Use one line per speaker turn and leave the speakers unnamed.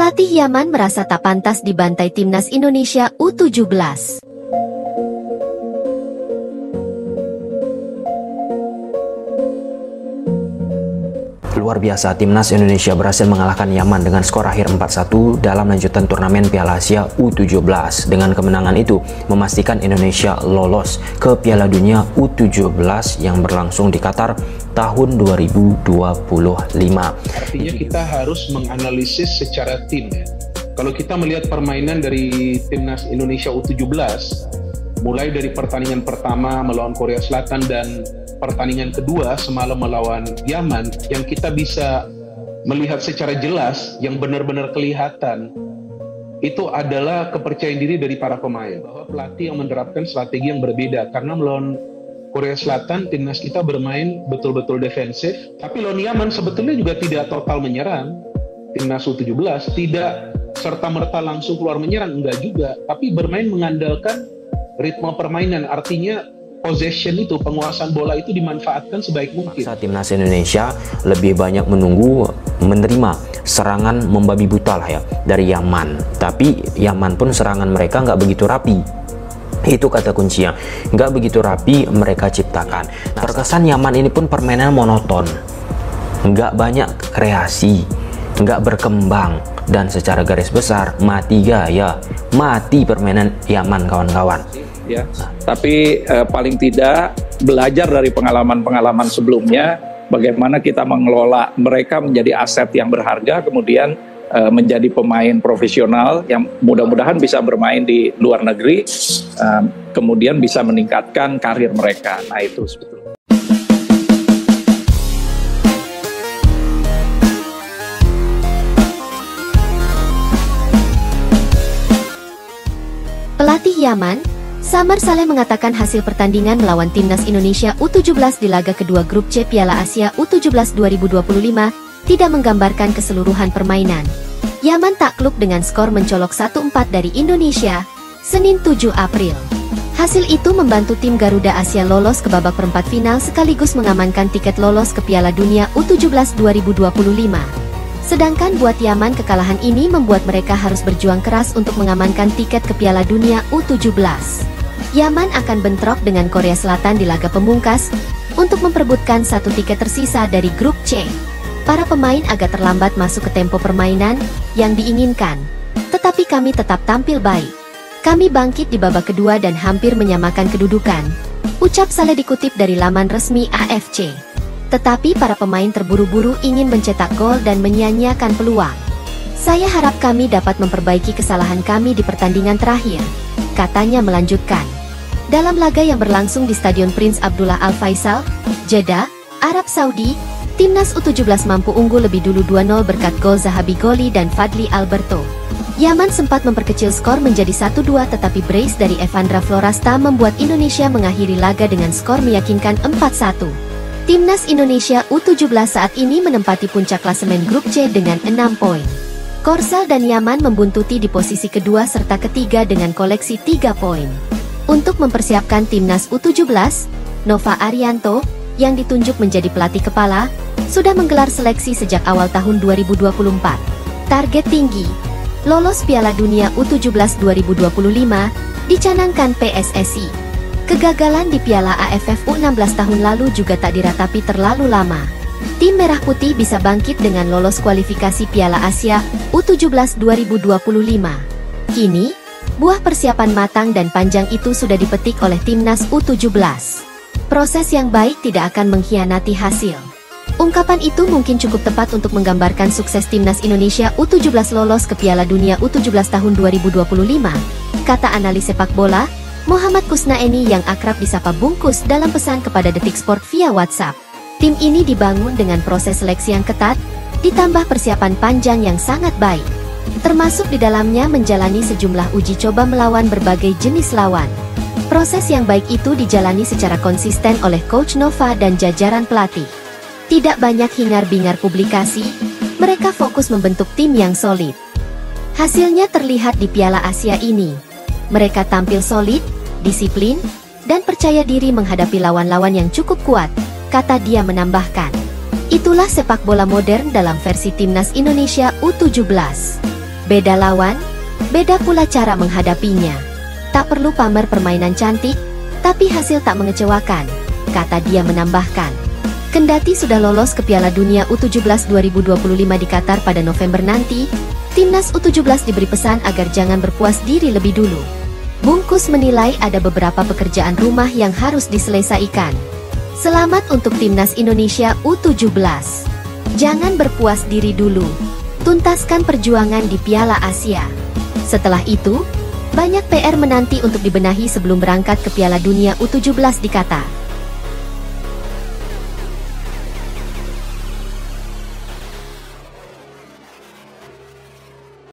Pelatih Yaman merasa tak pantas dibantai timnas Indonesia U17.
Luar biasa, timnas Indonesia berhasil mengalahkan Yaman dengan skor akhir 4-1 dalam lanjutan turnamen Piala Asia U17. Dengan kemenangan itu, memastikan Indonesia lolos ke Piala Dunia U17 yang berlangsung di Qatar tahun 2025.
Artinya kita harus menganalisis secara tim. Kalau kita melihat permainan dari timnas Indonesia U17, mulai dari pertandingan pertama melawan Korea Selatan dan pertandingan kedua semalam melawan Yaman, yang kita bisa melihat secara jelas, yang benar-benar kelihatan, itu adalah kepercayaan diri dari para pemain. Bahwa pelatih yang menerapkan strategi yang berbeda, karena melawan Korea Selatan, timnas kita bermain betul-betul defensif, tapi lawan Yaman sebetulnya juga tidak total menyerang. Timnas U17 tidak serta-merta langsung keluar menyerang, enggak juga, tapi bermain mengandalkan ritme permainan, artinya possession itu, penguasaan bola itu dimanfaatkan sebaik mungkin.
Saat timnas Indonesia lebih banyak menunggu menerima serangan membabi buta lah ya dari Yaman, tapi Yaman pun serangan mereka nggak begitu rapi. Itu kata kuncinya, nggak begitu rapi mereka ciptakan. Terkesan Yaman ini pun permainan monoton, nggak banyak kreasi, nggak berkembang, dan secara garis besar mati gaya, mati permainan Yaman kawan-kawan.
Ya, tapi paling tidak belajar dari pengalaman-pengalaman sebelumnya, bagaimana kita mengelola mereka menjadi aset yang berharga, kemudian menjadi pemain profesional yang mudah-mudahan bisa bermain di luar negeri, kemudian bisa meningkatkan karir mereka. Nah, itu sebetulnya.
Pelatih Yaman, Samar Saleh mengatakan hasil pertandingan melawan timnas Indonesia U17 di laga kedua grup C Piala Asia U17 2025 tidak menggambarkan keseluruhan permainan. Yaman takluk dengan skor mencolok 1-4 dari Indonesia, Senin 7 April. Hasil itu membantu tim Garuda Asia lolos ke babak perempat final sekaligus mengamankan tiket lolos ke Piala Dunia U17 2025. Sedangkan buat Yaman, kekalahan ini membuat mereka harus berjuang keras untuk mengamankan tiket ke Piala Dunia U17. Yaman akan bentrok dengan Korea Selatan di laga pemungkas untuk memperebutkan satu tiket tersisa dari grup C. Para pemain agak terlambat masuk ke tempo permainan yang diinginkan, tetapi kami tetap tampil baik. Kami bangkit di babak kedua dan hampir menyamakan kedudukan, ucap Saleh dikutip dari laman resmi AFC. Tetapi para pemain terburu-buru ingin mencetak gol dan menyia-nyiakan peluang. Saya harap kami dapat memperbaiki kesalahan kami di pertandingan terakhir, katanya melanjutkan. Dalam laga yang berlangsung di Stadion Prince Abdullah Al Faisal, Jeddah, Arab Saudi, timnas U17 mampu unggul lebih dulu 2-0 berkat gol Zahabi Goli dan Fadli Alberto. Yaman sempat memperkecil skor menjadi 1-2, tetapi brace dari Evandra Florasta membuat Indonesia mengakhiri laga dengan skor meyakinkan 4-1. Timnas Indonesia U17 saat ini menempati puncak klasemen grup C dengan 6 poin. Korsel dan Yaman membuntuti di posisi kedua serta ketiga dengan koleksi 3 poin. Untuk mempersiapkan timnas U17, Nova Arianto, yang ditunjuk menjadi pelatih kepala, sudah menggelar seleksi sejak awal tahun 2024. Target tinggi, lolos Piala Dunia U17 2025, dicanangkan PSSI. Kegagalan di Piala AFF U16 tahun lalu juga tak diratapi terlalu lama. Tim Merah Putih bisa bangkit dengan lolos kualifikasi Piala Asia U17 2025. Kini, buah persiapan matang dan panjang itu sudah dipetik oleh timnas U17. Proses yang baik tidak akan mengkhianati hasil. Ungkapan itu mungkin cukup tepat untuk menggambarkan sukses timnas Indonesia U17 lolos ke Piala Dunia U17 tahun 2025, kata analis sepak bola, Muhammad Kusnaeni yang akrab disapa Bungkus dalam pesan kepada Detik Sport via WhatsApp. Tim ini dibangun dengan proses seleksi yang ketat, ditambah persiapan panjang yang sangat baik. Termasuk di dalamnya menjalani sejumlah uji coba melawan berbagai jenis lawan. Proses yang baik itu dijalani secara konsisten oleh Coach Nova dan jajaran pelatih. Tidak banyak hingar-bingar publikasi, mereka fokus membentuk tim yang solid. Hasilnya terlihat di Piala Asia ini. Mereka tampil solid, disiplin, dan percaya diri menghadapi lawan-lawan yang cukup kuat, kata dia menambahkan. Itulah sepak bola modern dalam versi timnas Indonesia U17. Beda lawan, beda pula cara menghadapinya. Tak perlu pamer permainan cantik, tapi hasil tak mengecewakan, kata dia menambahkan. Kendati sudah lolos ke Piala Dunia U17 2025 di Qatar pada November nanti, Timnas U17 diberi pesan agar jangan berpuas diri lebih dulu. Bungkus menilai ada beberapa pekerjaan rumah yang harus diselesaikan. Selamat untuk Timnas Indonesia U17. Jangan berpuas diri dulu. Tuntaskan perjuangan di Piala Asia. Setelah itu, banyak PR menanti untuk dibenahi sebelum berangkat ke Piala Dunia U17 di Qatar.